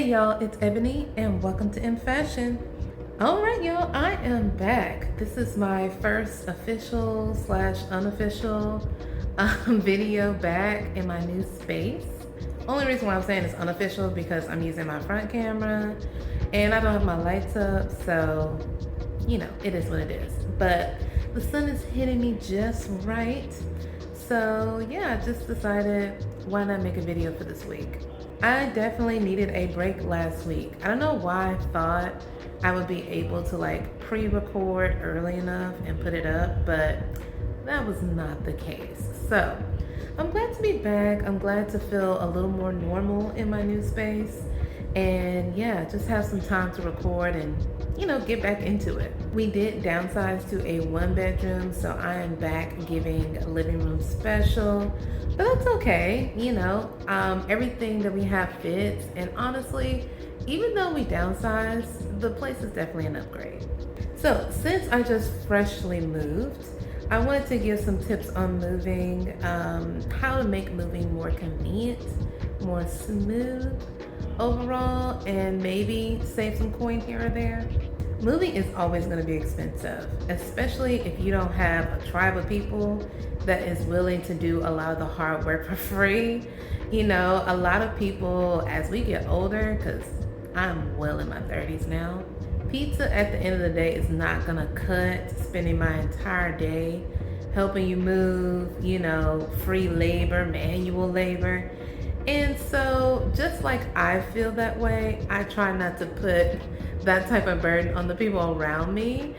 Hey y'all, it's Ebony and welcome to EMMFASHION. Alright y'all, I am back. This is my first official / unofficial video back in my new space. Only reason why I'm saying it's unofficial because I'm using my front camera and I don't have my lights up, so you know, it is what it is. But the sun is hitting me just right. So yeah, I just decided why not make a video for this week. I definitely needed a break last week. I don't know why I thought I would be able to like pre-record early enough and put it up, but that was not the case. So I'm glad to be back. I'm glad to feel a little more normal in my new space. And yeah, just have some time to record and, you know, get back into it. We did downsize to a 1-bedroom, so I am back giving a living room special, but that's okay. You know, everything that we have fits, and honestly, even though we downsized, the place is definitely an upgrade. So since I just freshly moved, I wanted to give some tips on moving, how to make moving more convenient, more smooth overall, and maybe save some coin here or there. Moving is always going to be expensive, especially if you don't have a tribe of people that is willing to do a lot of the hard work for free. You know, a lot of people, as we get older, because I'm well in my 30s now, pizza at the end of the day is not going to cut spending my entire day helping you move, you know, free labor, manual labor. And so just like I feel that way, I try not to put that type of burden on the people around me.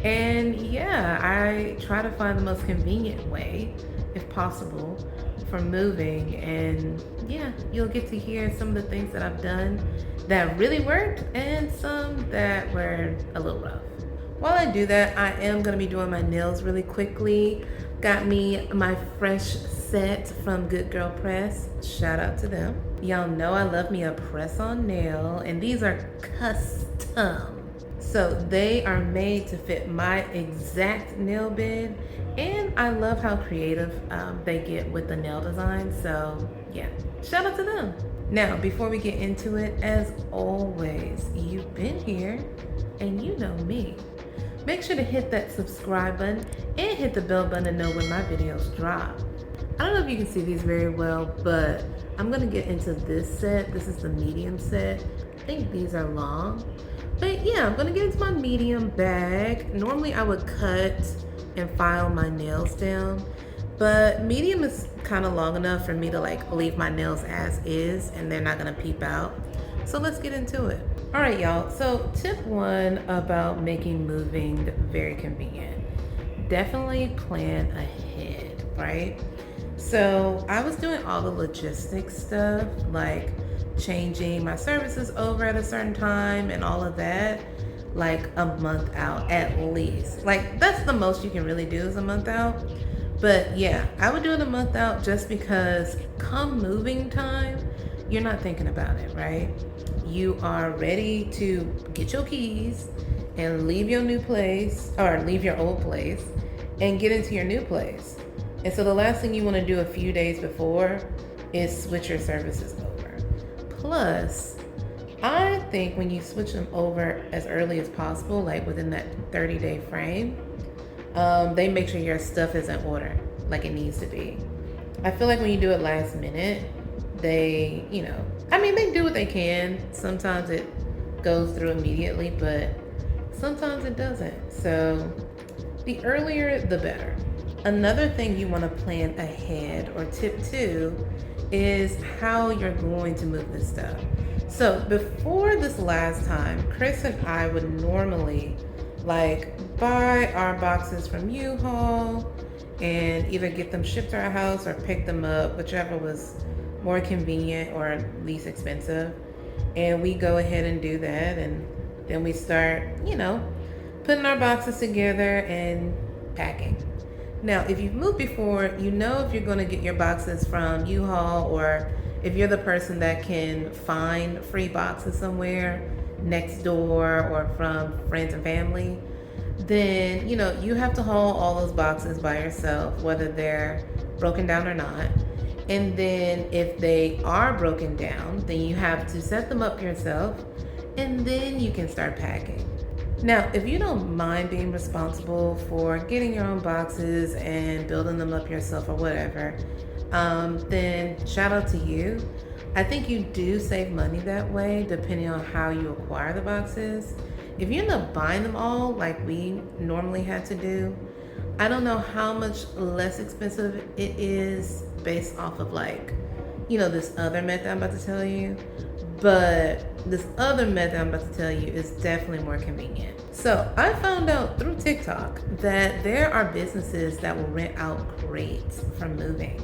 And yeah, I try to find the most convenient way, if possible, for moving. And yeah, you'll get to hear some of the things that I've done that really worked and some that were a little rough. While I do that, I am going to be doing my nails really quickly. Got me my fresh set from Good Girl Press. Shout out to them. Y'all know I love me a press-on nail, and these are custom. So they are made to fit my exact nail bed, and I love how creative they get with the nail design. So yeah, shout out to them. Now, before we get into it, as always, you've been here and you know me. Make sure to hit that subscribe button and hit the bell button to know when my videos drop. I don't know if you can see these very well, but I'm gonna get into this set. This is the medium set. I think these are long, but yeah, I'm gonna get into my medium bag. Normally I would cut and file my nails down, but medium is kind of long enough for me to like leave my nails as is and they're not gonna peep out. So let's get into it. All right, y'all. So tip 1 about making moving very convenient. Definitely plan ahead, right? So I was doing all the logistics stuff, like changing my services over at a certain time and all of that, like a month out at least. Like that's the most you can really do is a month out. But yeah, I would do it a month out just because come moving time, you're not thinking about it, right? You are ready to get your keys and leave your new place or leave your old place and get into your new place. And so the last thing you want to do a few days before is switch your services over. Plus, I think when you switch them over as early as possible, like within that 30-day frame, they make sure your stuff is in order like it needs to be. I feel like when you do it last minute, they, you know, I mean, they do what they can. Sometimes it goes through immediately, but sometimes it doesn't. So the earlier, the better. Another thing you want to plan ahead, or tip 2, is how you're going to move this stuff. So before this last time, Chris and I would normally like buy our boxes from U-Haul and either get them shipped to our house or pick them up, whichever was more convenient or least expensive. And we go ahead and do that, and then we start, you know, putting our boxes together and packing. Now, if you've moved before, you know if you're going to get your boxes from U-Haul, or if you're the person that can find free boxes somewhere next door or from friends and family, then, you know, you have to haul all those boxes by yourself, whether they're broken down or not. And then if they are broken down, then you have to set them up yourself, and then you can start packing. Now, if you don't mind being responsible for getting your own boxes and building them up yourself or whatever, then shout out to you. I think you do save money that way depending on how you acquire the boxes. If you end up buying them all like we normally had to do, I don't know how much less expensive it is based off of like, this other method I'm about to tell you. But this other method I'm about to tell you is definitely more convenient. So I found out through TikTok that there are businesses that will rent out crates for moving.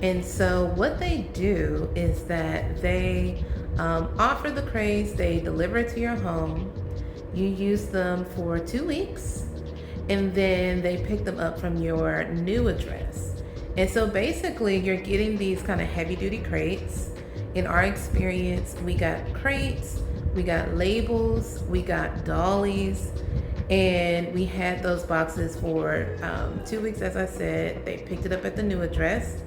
And so what they do is that they offer the crates, they deliver it to your home. You use them for 2 weeks, and then they pick them up from your new address. And so basically you're getting these kind of heavy duty crates. In our experience, we got crates, we got labels, we got dollies, and we had those boxes for 2 weeks. As I said, they picked it up at the new address,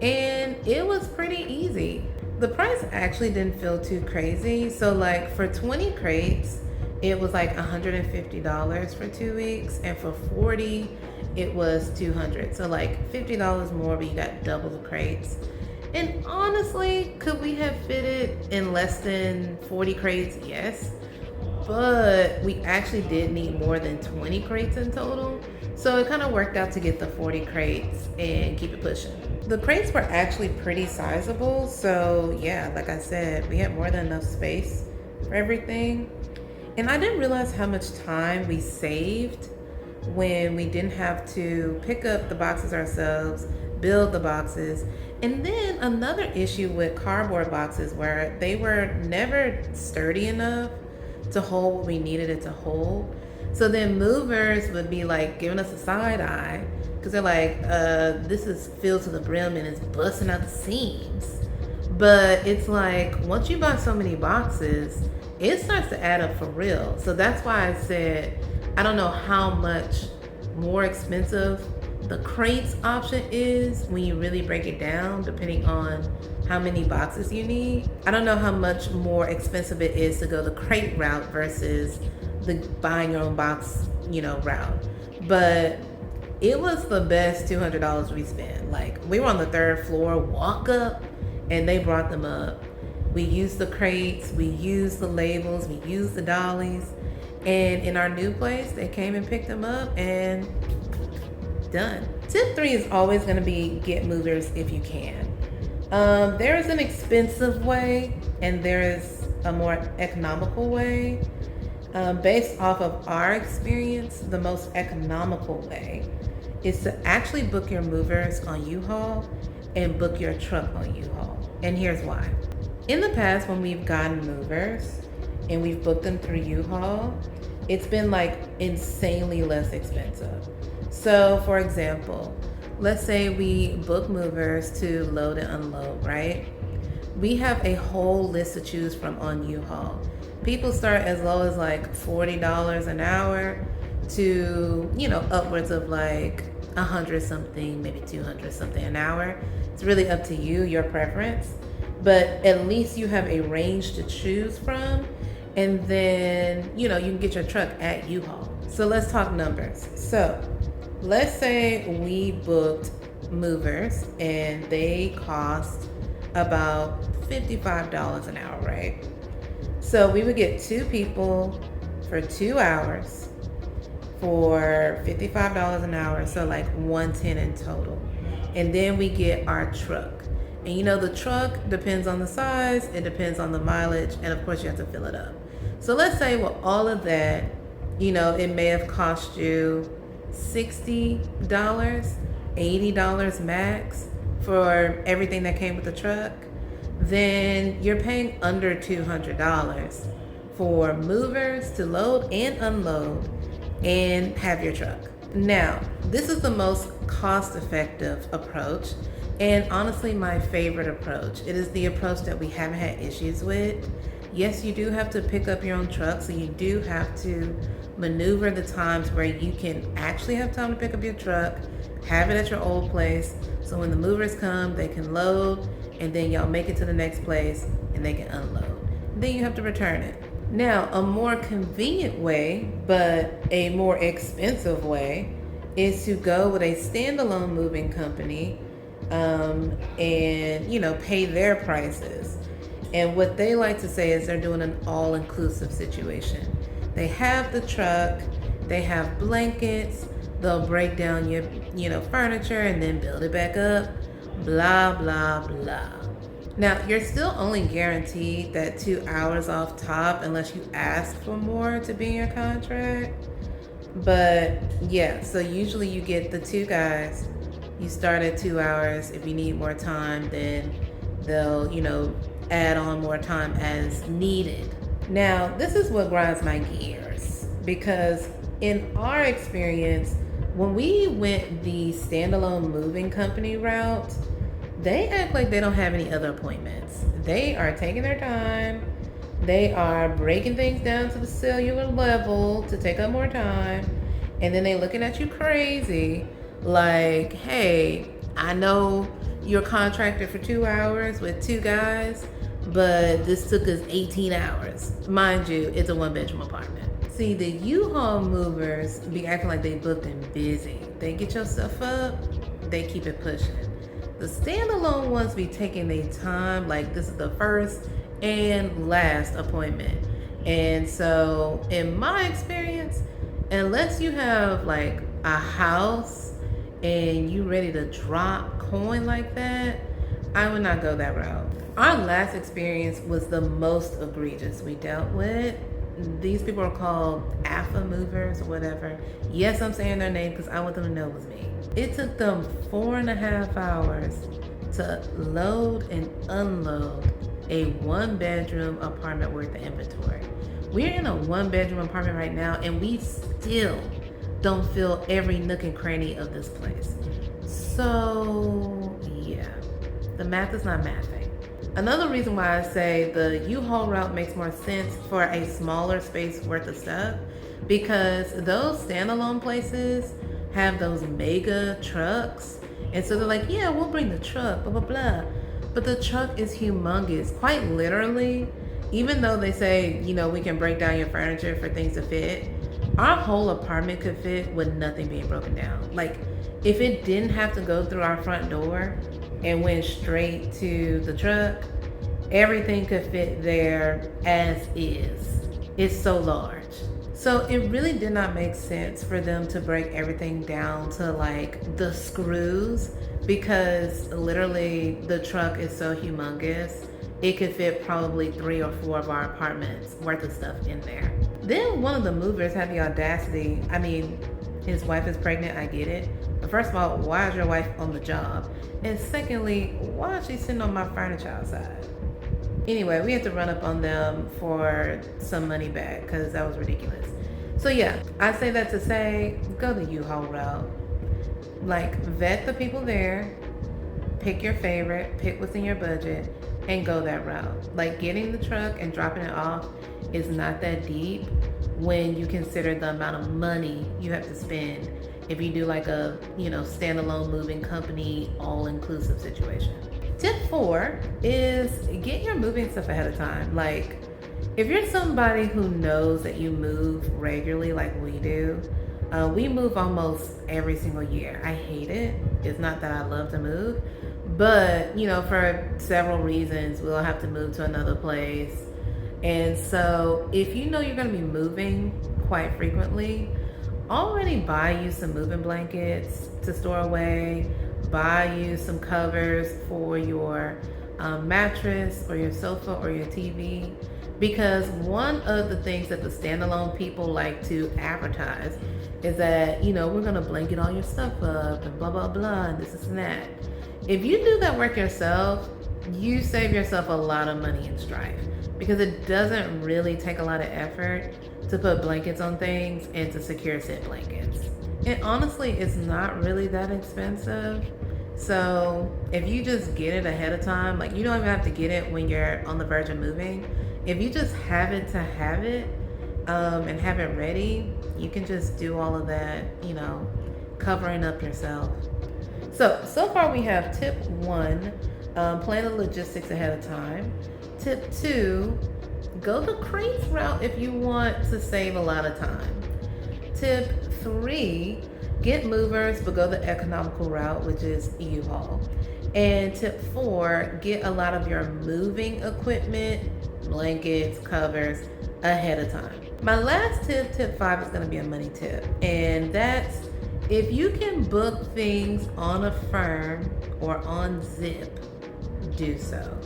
and it was pretty easy. The price actually didn't feel too crazy. So like for 20 crates, it was like $150 for 2 weeks, and for 40, it was $200. So like $50 more, but you got double the crates. And honestly, could we have fitted in less than 40 crates? Yes. But we actually did need more than 20 crates in total. So it kind of worked out to get the 40 crates and keep it pushing. The crates were actually pretty sizable. So yeah, like I said, we had more than enough space for everything. And I didn't realize how much time we saved when we didn't have to pick up the boxes ourselves, build the boxes. And then another issue with cardboard boxes where they were never sturdy enough to hold what we needed it to hold. So then movers would be like giving us a side eye because they're like, this is filled to the brim and it's busting out the seams. But it's like, once you buy so many boxes, it starts to add up for real. So that's why I said, I don't know how much more expensive the crates option is when you really break it down, depending on how many boxes you need. I don't know how much more expensive it is to go the crate route versus the buying your own box, route. But it was the best $200 we spent. Like, we were on the 3rd floor, walk up, and they brought them up. We used the crates, we used the labels, we used the dollies. And in our new place, they came and picked them up and done. Tip 3 is always going to be get movers if you can. There is an expensive way and there is a more economical way. Based off of our experience, the most economical way is to actually book your movers on U-Haul and book your truck on U-Haul. And here's why. In the past, when we've gotten movers and we've booked them through U-Haul, it's been like insanely less expensive. So for example, let's say we book movers to load and unload, right? We have a whole list to choose from on U-Haul. People start as low as like $40 an hour to, upwards of like 100 something, maybe 200 something an hour. It's really up to you, your preference. But at least you have a range to choose from. And then, you can get your truck at U-Haul. So let's talk numbers. So let's say we booked movers and they cost about $55 an hour, right? So we would get 2 people for 2 hours for $55 an hour. So like $110 in total. And then we get our truck. And the truck depends on the size, it depends on the mileage, and of course you have to fill it up. So let's say with all of that, it may have cost you $60, $80 max for everything that came with the truck. Then you're paying under $200 for movers to load and unload and have your truck. Now, this is the most cost-effective approach. And honestly, my favorite approach. It is the approach that we haven't had issues with. Yes, you do have to pick up your own truck, so you do have to maneuver the times where you can actually have time to pick up your truck, have it at your old place, so when the movers come, they can load, and then y'all make it to the next place and they can unload. Then you have to return it. Now, a more convenient way, but a more expensive way, is to go with a standalone moving company, and pay their prices. And what they like to say is they're doing an all-inclusive situation. They have the truck, they have blankets, they'll break down your furniture and then build it back up, blah blah blah. Now, you're still only guaranteed that 2 hours off top unless you ask for more to be in your contract. But yeah, so usually you get the 2 guys. You start at 2 hours. If you need more time, then they'll, add on more time as needed. Now, this is what grinds my gears because in our experience, when we went the standalone moving company route, they act like they don't have any other appointments. They are taking their time. They are breaking things down to the cellular level to take up more time. And then they looking at you crazy like, hey, I know you're contracted for 2 hours with 2 guys, but this took us 18 hours. Mind you, it's a 1-bedroom apartment. See, the U-Haul movers be acting like they booked and busy. They get your stuff up, they keep it pushing. The standalone ones be taking their time, like this is the first and last appointment. And so in my experience, unless you have like a house and you ready to drop coin like that, I would not go that route. Our last experience was the most egregious we dealt with. These people are called alpha movers or whatever. Yes, I'm saying their name because I want them to know it was me. It took them 4.5 hours to load and unload a 1-bedroom apartment worth of inventory. We're in a 1-bedroom apartment right now and we still don't fill every nook and cranny of this place. So yeah, the math is not mathing. Another reason why I say the U-Haul route makes more sense for a smaller space worth of stuff, because those standalone places have those mega trucks. And so they're like, yeah, we'll bring the truck, blah, blah, blah. But the truck is humongous, quite literally. Even though they say, we can break down your furniture for things to fit, our whole apartment could fit with nothing being broken down. Like, if it didn't have to go through our front door and went straight to the truck, everything could fit there as is. It's so large. So it really did not make sense for them to break everything down to like the screws, because literally the truck is so humongous. It could fit probably 3 or 4 of our apartments worth of stuff in there. Then one of the movers had the audacity, his wife is pregnant, I get it. But first of all, why is your wife on the job? And secondly, why is she sitting on my furniture outside? Anyway, we had to run up on them for some money back because that was ridiculous. So yeah, I say that to say, go the U-Haul route. Like, vet the people there, pick your favorite, pick what's in your budget, and go that route. Like, getting the truck and dropping it off is not that deep when you consider the amount of money you have to spend if you do like a, standalone moving company, all-inclusive situation. Tip 4 is get your moving stuff ahead of time. Like, if you're somebody who knows that you move regularly like we do, we move almost every single year. I hate it. It's not that I love to move, but, for several reasons, we'll have to move to another place. And so if you know you're going to be moving quite frequently, already buy you some moving blankets to store away, buy you some covers for your mattress or your sofa or your TV, because one of the things that the standalone people like to advertise is that, we're going to blanket all your stuff up and blah, blah, blah, and this and that. If you do that work yourself, you save yourself a lot of money and strife, because it doesn't really take a lot of effort to put blankets on things and to secure said blankets. And honestly, it's not really that expensive. So if you just get it ahead of time, like, you don't even have to get it when you're on the verge of moving. If you just have it to have it, and have it ready, you can just do all of that, covering up yourself. So far we have tip 1, plan the logistics ahead of time. Tip 2, go the crates route if you want to save a lot of time. Tip 3, get movers but go the economical route, which is U-Haul. And tip 4, get a lot of your moving equipment, blankets, covers, ahead of time. My last tip 5, is going to be a money tip, and that's if you can book things on Affirm or on Zip, do so.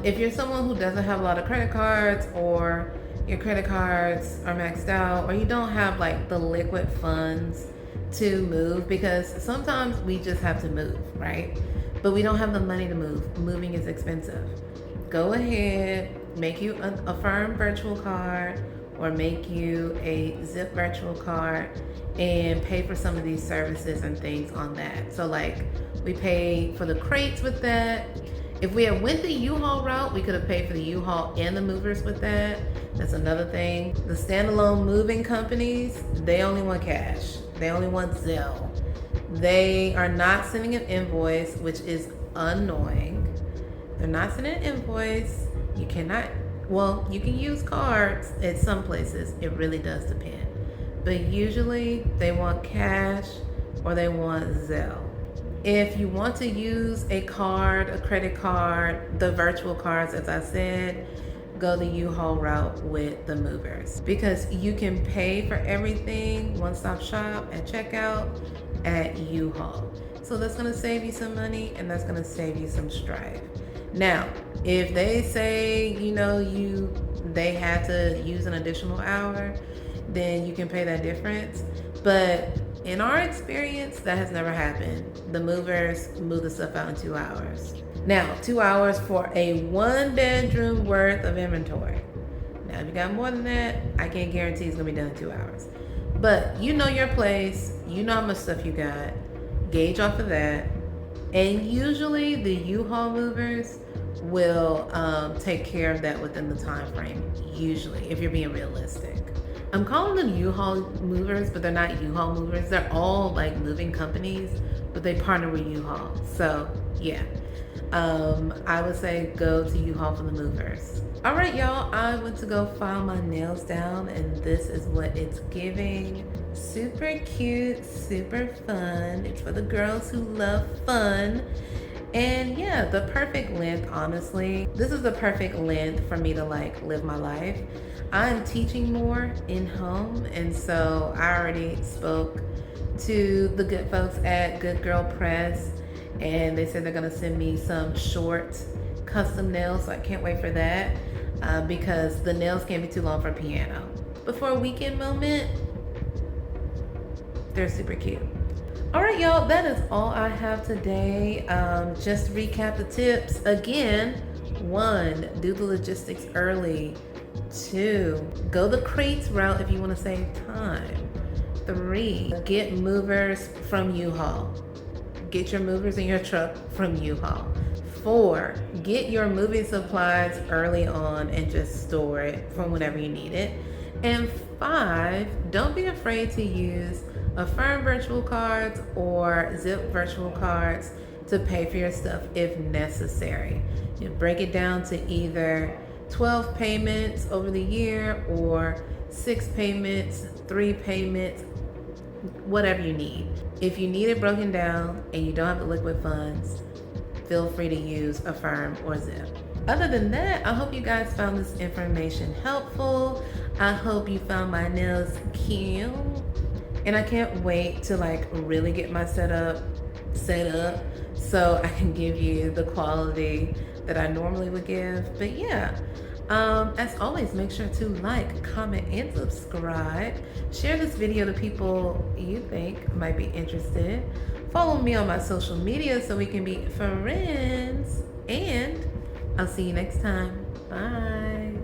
If you're someone who doesn't have a lot of credit cards, or your credit cards are maxed out, or you don't have like the liquid funds to move, because sometimes we just have to move, right? But we don't have the money to move. Moving is expensive. Go ahead, make you an Affirm virtual card or make you a Zip virtual card and pay for some of these services and things on that. So like we pay for the crates with that. If we had went the U-Haul route, we could have paid for the U-Haul and the movers with that. That's another thing. The standalone moving companies, they only want cash. They only want Zelle. They are not sending an invoice, which is annoying. They're not sending an invoice. You cannot, well, you can use cards at some places. It really does depend. But usually they want cash or they want Zelle. If you want to use a card, a credit card, the virtual cards, as I said, go the U-Haul route with the movers, because you can pay for everything one-stop shop at checkout at U-Haul. So that's going to save you some money, and that's going to save you some strife. Now, if they say, they had to use an additional hour, then you can pay that difference. But in our experience, that has never happened. The movers move the stuff out in 2 hours. Now, 2 hours for a 1-bedroom worth of inventory. Now, if you got more than that, I can't guarantee it's gonna be done in 2 hours. But you know your place, you know how much stuff you got, gauge off of that. And usually the U-Haul movers will take care of that within the time frame, usually, if you're being realistic. I'm calling them U-Haul movers, but they're not U-Haul movers. They're all like moving companies, but they partner with U-Haul. So yeah, I would say go to U-Haul for the movers. All right, y'all, I went to go file my nails down, and this is what it's giving. Super cute, super fun. It's for the girls who love fun. And yeah, the perfect length, honestly. This is the perfect length for me to like live my life. I'm teaching more in home, and so I already spoke to the good folks at Good Girl Press, and they said they're gonna send me some short custom nails, so I can't wait for that, because the nails can't be too long for piano. But for a weekend moment, they're super cute. All right, y'all, that is all I have today. Just to recap the tips again. 1, do the logistics early. 2, go the crates route if you want to save time. 3, get movers from U-Haul. Get your movers in your truck from U-Haul. 4, get your moving supplies early on and just store it for whenever you need it. And 5, don't be afraid to use Affirm virtual cards or Zip virtual cards to pay for your stuff if necessary. You break it down to either 12 payments over the year or 6 payments, 3 payments, whatever you need. If you need it broken down and you don't have the liquid funds, feel free to use Affirm or Zip. Other than that, I hope you guys found this information helpful. I hope you found my nails cute. And I can't wait to like really get my setup set up so I can give you the quality that I normally would give. But yeah, as always, make sure to like, comment, and subscribe. Share this video to people you think might be interested. Follow me on my social media so we can be friends. And I'll see you next time. Bye.